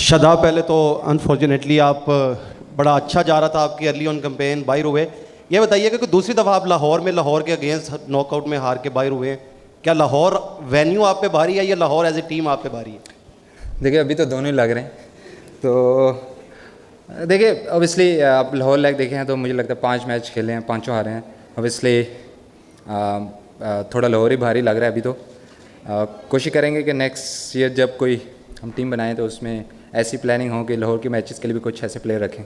शादाब, पहले तो अनफॉर्चुनेटली आप बड़ा अच्छा जा रहा था, आपकी अर्ली ऑन कैंपेन बाहर हुए। ये बताइए कि दूसरी दफ़ा आप लाहौर में लाहौर के अगेंस्ट नॉकआउट में हार के बाहर हुए, क्या लाहौर वेन्यू आप पे भारी है या लाहौर एज ए टीम आप पे भारी है? देखिए अभी तो दोनों ही लग रहे हैं, तो देखिए ऑब्वियसली आप लाहौर लाइक देखे हैं तो मुझे लगता है 5 मैच खेले हैं, 5 हारे हैं। ऑब्वियसली थोड़ा लाहौर ही भारी लग रहा है अभी तो। कोशिश करेंगे कि नेक्स्ट ईयर जब कोई हम टीम बनाएं तो उसमें ऐसी प्लानिंग हो कि लाहौर के मैचेस के लिए भी कुछ ऐसे प्लेयर रखें।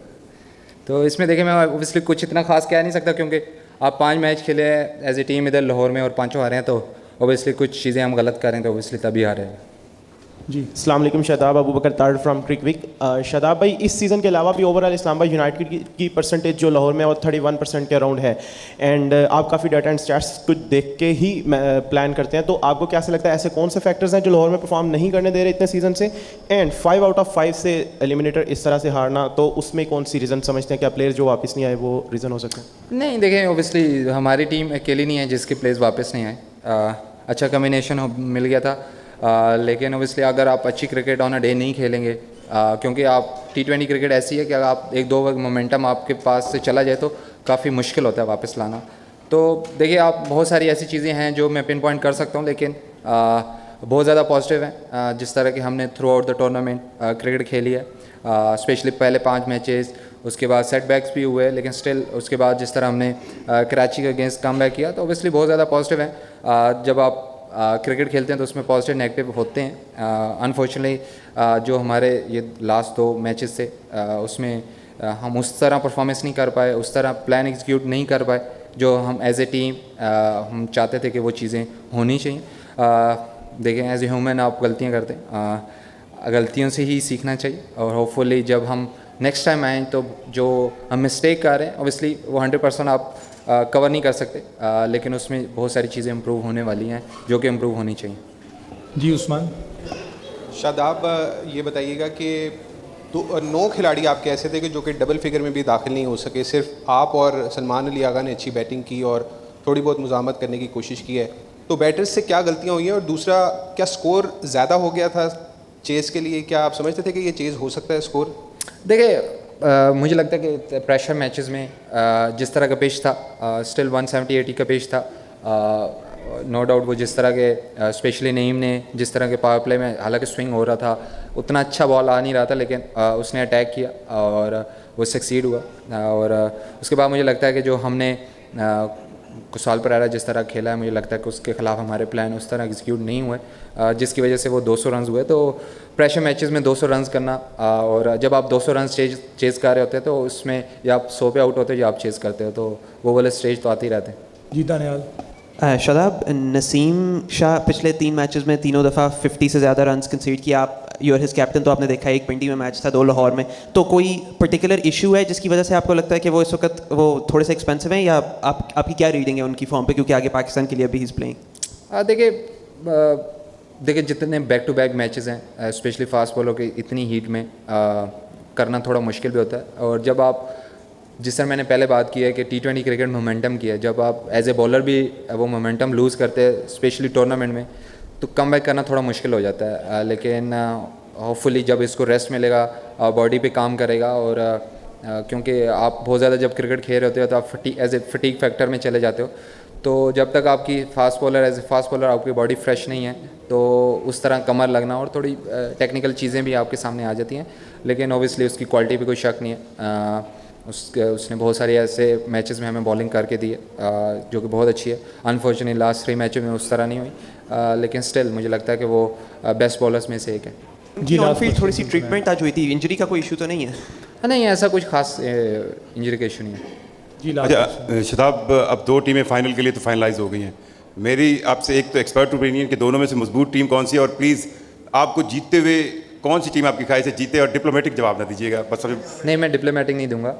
तो इसमें देखिए मैं ऑब्वियसली कुछ इतना खास कह नहीं सकता, क्योंकि आप 5 मैच खेले हैं एज ए टीम इधर लाहौर में और 5 हारे हैं, तो ऑब्वियसली कुछ चीज़ें हम गलत करें तो ऑब्वियसली तभी हारे हैं। जी अस्सलाम वालेकुम, शादाब अबू बकर तार फ्रॉम क्रिकविक। शादाब भाई, इस सीज़न के अलावा भी ओवरऑल इस्लामाबाद यूनाइटेड की परसेंटेज जो लाहौर में और 31% के अराउंड है, एंड आप काफ़ी डाटा एंड स्टैट्स कुछ देख के ही प्लान करते हैं, तो आपको क्या लगता है ऐसे कौन से फैक्टर्स हैं जो लाहौर में परफॉर्म नहीं करने दे रहे इतने सीज़न से? एंड 5 आउट ऑफ 5 से एलिमिनेटर इस तरह से हारना, तो उसमें कौन सी रीज़न समझते हैं? क्या प्लेयर्स जो वापस नहीं आए वो रीज़न हो सकते हैं? नहीं देखें, ऑब्वियसली हमारी टीम अकेली नहीं है जिसके प्लेयर्स वापस नहीं आए। अच्छा कम्बिनेशन मिल गया था, लेकिन ऑब्वियसली अगर आप अच्छी क्रिकेट ऑन अ डे नहीं खेलेंगे, क्योंकि आप T20 क्रिकेट ऐसी है कि अगर आप 1-2 मोमेंटम आपके पास से चला जाए तो काफ़ी मुश्किल होता है वापस लाना। तो देखिए आप बहुत सारी ऐसी चीज़ें हैं जो मैं पिन पॉइंट कर सकता हूँ, लेकिन बहुत ज़्यादा पॉजिटिव हैं। जिस तरह की हमने through out the tournament cricket खेली है, स्पेशली पहले 5 मैचेस, उसके बाद सेटबैक्स भी हुए, लेकिन स्टिल उसके बाद जिस तरह हमने कराची के अगेंस्ट कम बैक किया, तो ऑब्वियसली बहुत ज़्यादा पॉजिटिव है। जब आप क्रिकेट खेलते हैं तो उसमें पॉजिटिव नेगेटिव होते हैं। अनफॉर्चुनेटली जो हमारे ये लास्ट 2 मैचेस थे उसमें हम उस तरह परफॉर्मेंस नहीं कर पाए, उस तरह प्लान एग्जीक्यूट नहीं कर पाए जो हम एज ए टीम हम चाहते थे कि वो चीज़ें होनी चाहिए। देखें एज ए ह्यूमन आप गलतियाँ करते हैं, गलतियों से ही सीखना चाहिए, और होपफुली जब हम नेक्स्ट टाइम आएँ तो जो हम मिस्टेक कर रहे हैं ऑब्वियसली वो 100% आप कवर नहीं कर सकते, लेकिन उसमें बहुत सारी चीज़ें इम्प्रूव होने वाली हैं जो कि इम्प्रूव होनी चाहिए। जी उस्मान। शादाब, ये बताइएगा कि तो 9 खिलाड़ी आपके ऐसे थे कि जो कि डबल फिगर में भी दाखिल नहीं हो सके, सिर्फ आप और सलमान अली आगा ने अच्छी बैटिंग की और थोड़ी बहुत मुज़ाहमत करने की कोशिश की है, तो बैटर्स से क्या गलतियाँ हुई हैं? और दूसरा, क्या स्कोर ज़्यादा हो गया था चेज़ के लिए? क्या आप समझते थे कि ये चेज़ हो सकता है स्कोर? देखिए मुझे लगता है कि प्रेशर मैचेस में जिस तरह का पेश था, स्टिल 170-80 का पेश था, नो डाउट वो जिस तरह के स्पेशली नईम ने जिस तरह के पावर प्ले में हालांकि स्विंग हो रहा था, उतना अच्छा बॉल आ नहीं रहा था, लेकिन उसने अटैक किया और वो सक्सीड हुआ। और उसके बाद मुझे लगता है कि जो हमने कुशाल परेरा जिस तरह खेला है, मुझे लगता है कि उसके खिलाफ हमारे प्लान उस तरह एग्जीक्यूट नहीं हुए, जिसकी वजह से वो 200 रन हुए। तो प्रेशर मैचेस में 200 रन करना, और जब आप 200 रन चेज़ कर रहे होते हैं तो उसमें या आप 100 पे आउट होते हो या आप चेज़ करते हो, तो वो वाले स्टेज तो आते ही रहते हैं। जी दानियाल। शादाब, नसीम शाह पिछले 3 मैचेस में तीनों दफ़ा 50 से ज़्यादा रन्स कंसीड किया। आप यूर हिज कैप्टन, तो आपने देखा एक पिंडी में मैच था, 2 लाहौर में, तो कोई पर्टिकुलर इशू है जिसकी वजह से आपको लगता है कि वो इस वक्त वो थोड़े से एक्सपेंसिव हैं, या आपकी क्या रीडिंग है उनकी फॉर्म पे, क्योंकि आगे पाकिस्तान के लिए भी ही इज़ प्लेइंग? देखिए जितने बैक टू बैक मैचेस हैं, स्पेशली फास्ट बॉलर की इतनी हीट में करना थोड़ा मुश्किल भी होता है। और जब आप जिस तरह मैंने पहले बात की है कि T20 क्रिकेट मोमेंटम की है, जब आप एज ए बॉलर भी वो मोमेंटम लूज़ करते हैं स्पेशली टूर्नामेंट में, तो कम बैक करना थोड़ा मुश्किल हो जाता है। लेकिन होपफुली जब इसको रेस्ट मिलेगा, बॉडी पे काम करेगा, और क्योंकि आप बहुत ज़्यादा जब क्रिकेट खेल रहे होते हो तो आप एज ए फटीक फैक्टर में चले जाते हो, तो जब तक आपकी fast bowler as a fast bowler आपकी बॉडी फ्रेश नहीं है तो उस तरह कमर लगना और थोड़ी टेक्निकल चीज़ें भी आपके सामने आ जाती हैं। लेकिन ओबियसली उसकी क्वालिटी पे कोई शक नहीं है। उसने बहुत सारे ऐसे मैचेस में हमें बॉलिंग करके दी है जो कि बहुत अच्छी है। अनफॉर्चुनेटली लास्ट 3 मैचों में उस तरह नहीं हुई, लेकिन स्टिल मुझे लगता है कि वो बेस्ट बॉलर्स में से एक है। जी ऑन फील्ड थोड़ी सी ट्रीटमेंट आज हुई थी, इंजरी का कोई इशू तो नहीं है? नहीं, ऐसा कुछ खास इंजरी का इशू नहीं है। जी अच्छा शादाब, अब 2 टीमें फाइनल के लिए तो फाइनलाइज हो गई हैं। मेरी आपसे एक तो एक्सपर्ट ओपिनियन कि दोनों में से मजबूत टीम कौन सी है, और प्लीज़ आपको जीतते हुए कौन सी टीम आपकी ख्वाहिश है जीते, और डिप्लोमेटिक जवाब ना दीजिएगा बस। नहीं, मैं डिप्लोमेटिक नहीं दूंगा।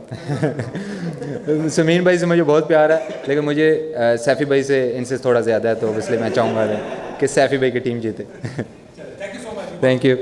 समीन भाई से मुझे बहुत प्यार है, लेकिन मुझे सैफ़ी भाई से इनसे थोड़ा ज़्यादा है, तो इसलिए मैं चाहूँगा कि सैफ़ी भाई की टीम जीते। Thank you.